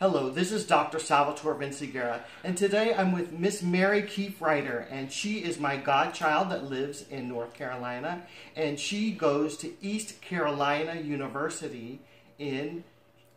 Hello, this is Dr. Salvatore Vinciguerra, and today I'm with Miss Mary Keefe-Ryder, and she is my godchild that lives in North Carolina, and she goes to East Carolina University in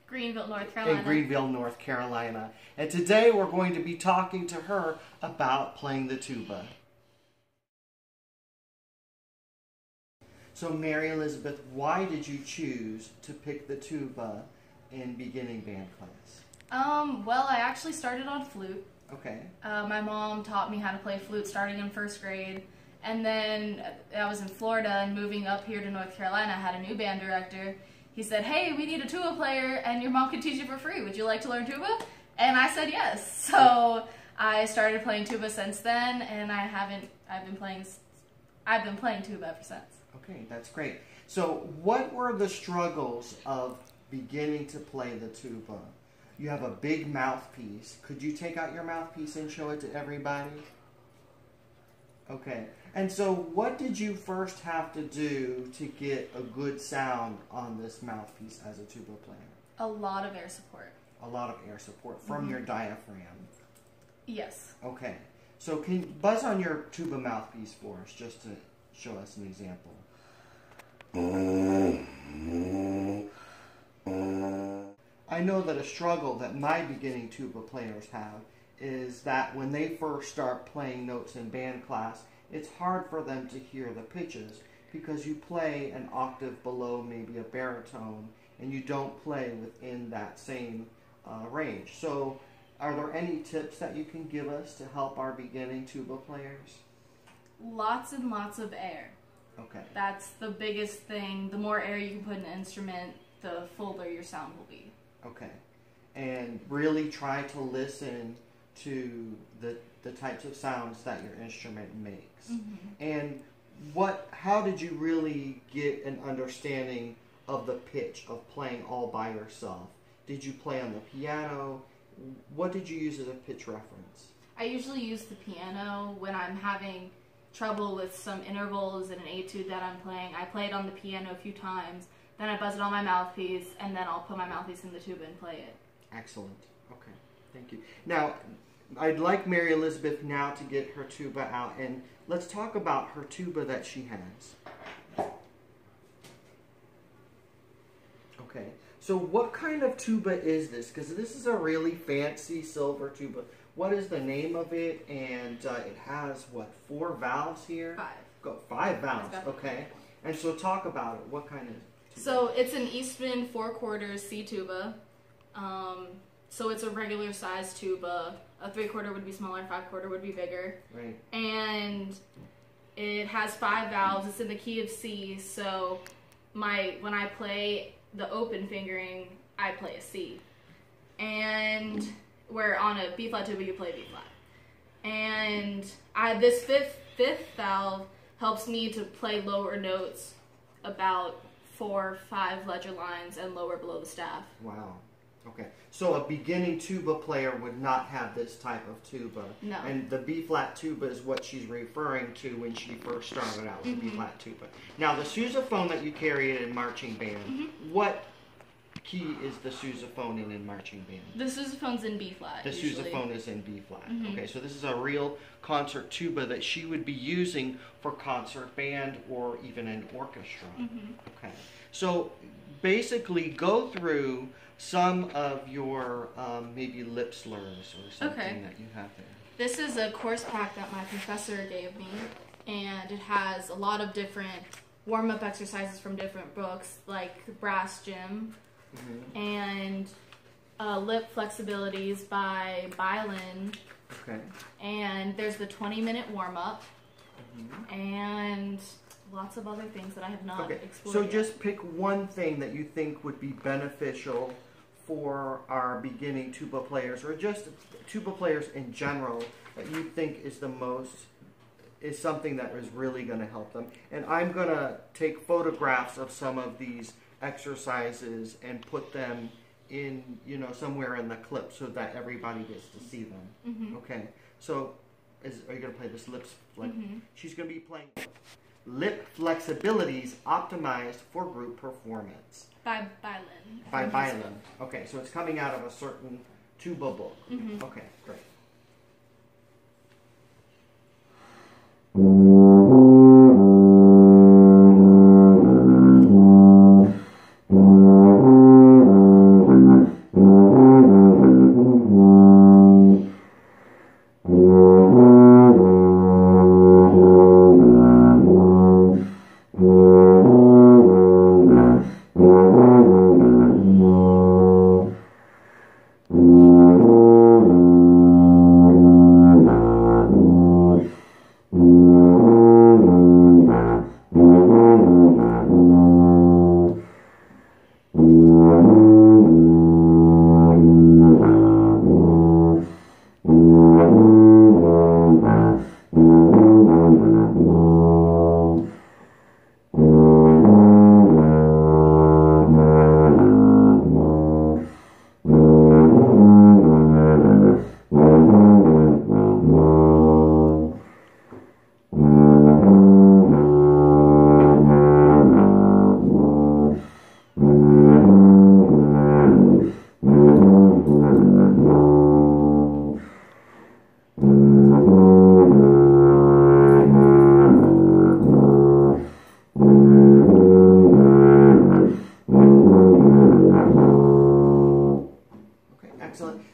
Greenville, North Carolina. And today we're going to be talking to her about playing the tuba. So Mary Elizabeth, why did you choose to pick the tuba in beginning band class? Well, I actually started on flute. Okay. My mom taught me how to play flute starting in first grade. And then I was in Florida and moving up here to North Carolina. I had a new band director. He said, hey, we need a tuba player and your mom can teach you for free. Would you like to learn tuba? And I said yes. So I started playing tuba since then, and I've been playing tuba ever since. Okay, that's great. So what were the struggles of beginning to play the tuba? You have a big mouthpiece. Could you take out your mouthpiece and show it to everybody? Okay. And so what did you first have to do to get a good sound on this mouthpiece as a tuba player? A lot of air support. A lot of air support from your diaphragm. Yes. Okay. So can you buzz on your tuba mouthpiece for us just to show us an example? I know that a struggle that my beginning tuba players have is that when they first start playing notes in band class, it's hard for them to hear the pitches because you play an octave below maybe a baritone and you don't play within that same range. So are there any tips that you can give us to help our beginning tuba players? Lots and lots of air. Okay. That's the biggest thing. The more air you can put in an instrument, the fuller your sound will be. Okay. And really try to listen to the types of sounds that your instrument makes. And how did you really get an understanding of the pitch of playing all by yourself? Did you play on the piano? What did you use as a pitch reference? I usually use the piano when I'm having trouble with some intervals in an etude that I'm playing. I play it on the piano a few times, then I buzz it on my mouthpiece, and then I'll put my mouthpiece in the tuba and play it. Excellent. Okay, thank you. Now, I'd like Mary Elizabeth now to get her tuba out, and let's talk about her tuba that she has. Okay, so what kind of tuba is this? Because this is a really fancy silver tuba. What is the name of it? And it has, what, 4 valves here? 5. 5 valves, okay. And so talk about it. What kind of tuba? So it's an Eastman 4/4 C tuba. So it's a regular size tuba. A 3/4 would be smaller, 5/4 would be bigger. Right. And it has 5 valves. It's in the key of C. So when I play the open fingering, I play a C. And where on a B flat tuba you play B flat. And this fifth valve helps me to play lower notes about 4 or 5 ledger lines and lower below the staff. Wow. Okay. So a beginning tuba player would not have this type of tuba. No. And the B flat tuba is what she's referring to when she first started out with the B flat tuba. Now the sousaphone that you carry in marching band, what key is the sousaphone in marching band? The sousaphone's in B flat. The sousaphone is in B flat. Okay, so this is a real concert tuba that she would be using for concert band or even an orchestra. Okay, so basically go through some of your maybe lip slurs or something that you have there. This is a course pack that my professor gave me, and it has a lot of different warm-up exercises from different books, like Brass Gym, and Lip Flexibilities by Bylan. Okay. And there's the 20-minute warm-up, and lots of other things that I have not explored So yet. just pick one thing that you think would be beneficial for our beginning tuba players, or just tuba players in general, that you think is something that is really going to help them. And I'm going to take photographs of some of these exercises and put them in, somewhere in the clip so that everybody gets to see them. Okay. So, are you going to play this lips? She's going to be playing. Lip Flexibilities Optimized for Group Performance. By Lynn. By Lynn. Okay, so it's coming out of a certain Tuba book. Mm-hmm. Okay, great.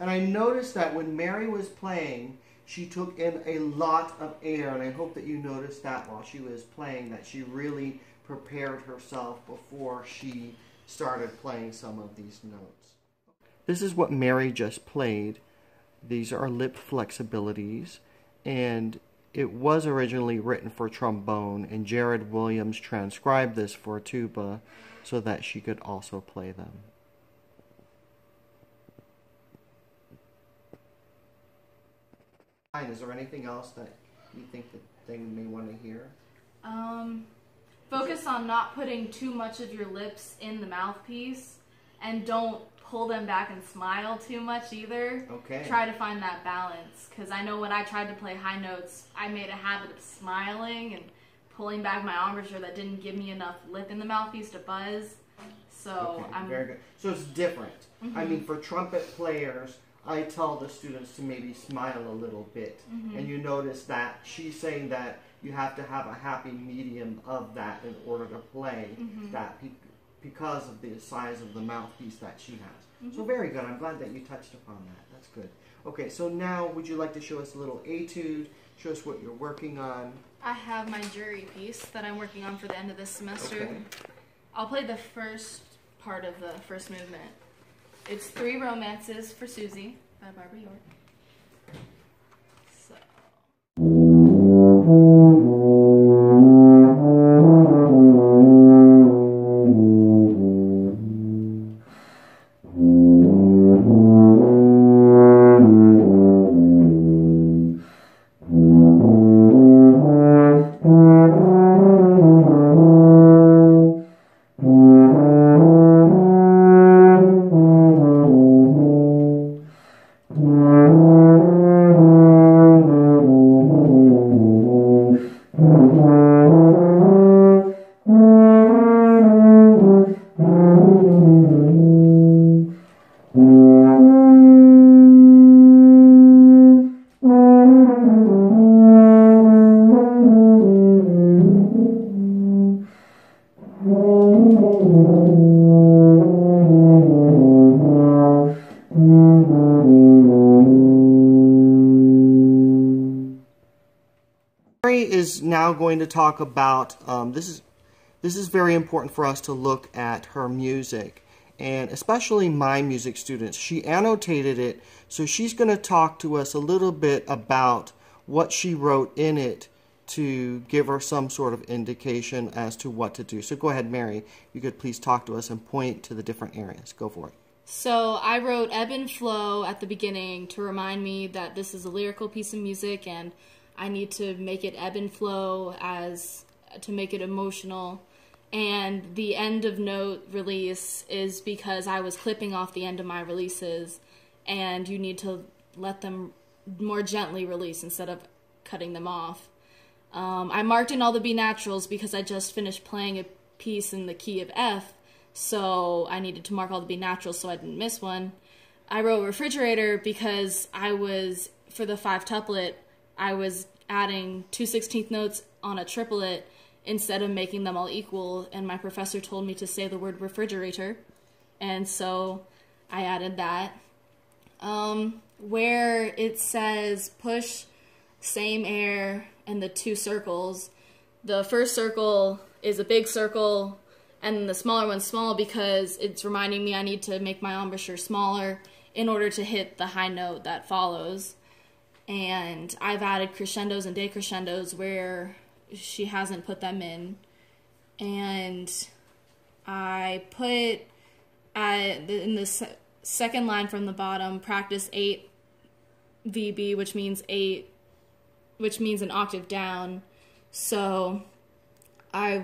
And I noticed that when Mary was playing, she took in a lot of air, and I hope that you noticed that while she was playing, that she really prepared herself before she started playing some of these notes. This is what Mary just played. These are lip flexibilities, and it was originally written for trombone, and Jared Williams transcribed this for tuba so that she could also play them. Is there anything else that you think that they may want to hear? Focus on not putting too much of your lips in the mouthpiece, and don't pull them back and smile too much either. Okay. Try to find that balance, because I know when I tried to play high notes, I made a habit of smiling and pulling back my embouchure that didn't give me enough lip in the mouthpiece to buzz. So okay, I'm very good. So it's different. Mm-hmm. I mean, for trumpet players, I tell the students to maybe smile a little bit. Mm-hmm. And you notice that she's saying that you have to have a happy medium of that in order to play Mm-hmm. that because of the size of the mouthpiece that she has. Mm-hmm. So very good. I'm glad that you touched upon that. That's good. Okay, so now would you like to show us a little etude? Show us what you're working on. I have my jury piece that I'm working on for the end of this semester. Okay. I'll play the first part of the first movement. It's 3 Romances for Susie by Barbara York. So. Is now going to talk about this is very important for us to look at her music, and especially my music students. She annotated it, so she's going to talk to us a little bit about what she wrote in it to give her some sort of indication as to what to do. So go ahead, Mary, you could please talk to us and point to the different areas. Go for it. So I wrote ebb and flow at the beginning to remind me that this is a lyrical piece of music and I need to make it ebb and flow to make it emotional. And the end of note release is because I was clipping off the end of my releases, and you need to let them more gently release instead of cutting them off. I marked in all the B naturals because I just finished playing a piece in the key of F, so I needed to mark all the B naturals so I didn't miss one. I wrote refrigerator because for the 5-tuplet, I was adding 2/16 notes on a triplet instead of making them all equal, and my professor told me to say the word refrigerator, and so I added that. Where it says push, same air, and the 2 circles, the first circle is a big circle, and the smaller one's small because it's reminding me I need to make my embouchure smaller in order to hit the high note that follows. And I've added crescendos and decrescendos where she hasn't put them in. And I put in the second line from the bottom, practice 8 VB, which means an octave down. So I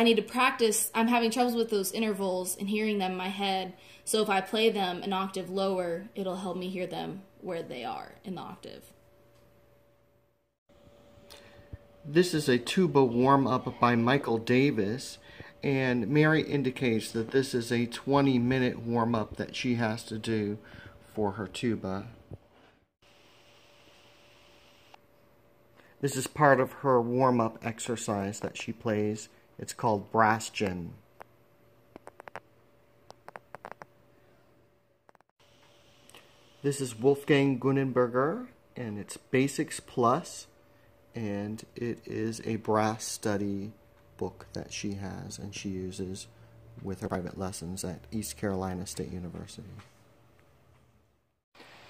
need to practice. I'm having troubles with those intervals and hearing them in my head. So if I play them an octave lower, it'll help me hear them where they are in the octave. This is a tuba warm-up by Michael Davis, and Mary indicates that this is a 20-minute warm-up that she has to do for her tuba. This is part of her warm-up exercise that she plays. It's called Bastian. This is Wolfgang Gunenberger, and it's Basics Plus, and it is a brass study book that she has and she uses with her private lessons at East Carolina State University.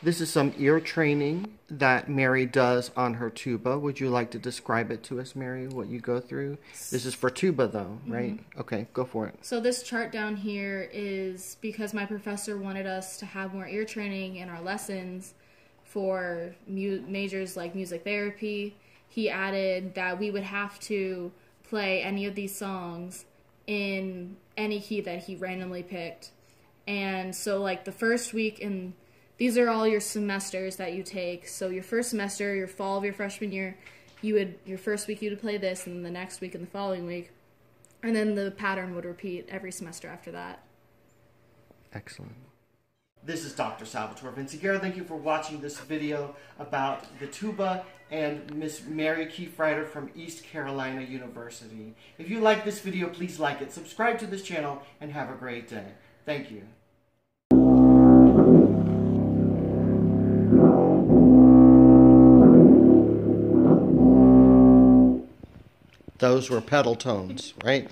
This is some ear training that Mary does on her tuba. Would you like to describe it to us, Mary, what you go through? This is for tuba, though, right? Mm-hmm. Okay, go for it. So this chart down here is because my professor wanted us to have more ear training in our lessons for majors like music therapy. He added that we would have to play any of these songs in any key that he randomly picked. And so like the first week these are all your semesters that you take. So your first semester, your fall of your freshman year, your first week you would play this, and the next week and the following week. And then the pattern would repeat every semester after that. Excellent. This is Dr. Salvatore Vinciguerra. Thank you for watching this video about the tuba and Miss Mary Kiefreiter from East Carolina University. If you like this video, please like it, subscribe to this channel, and have a great day. Thank you. Those were pedal tones, right?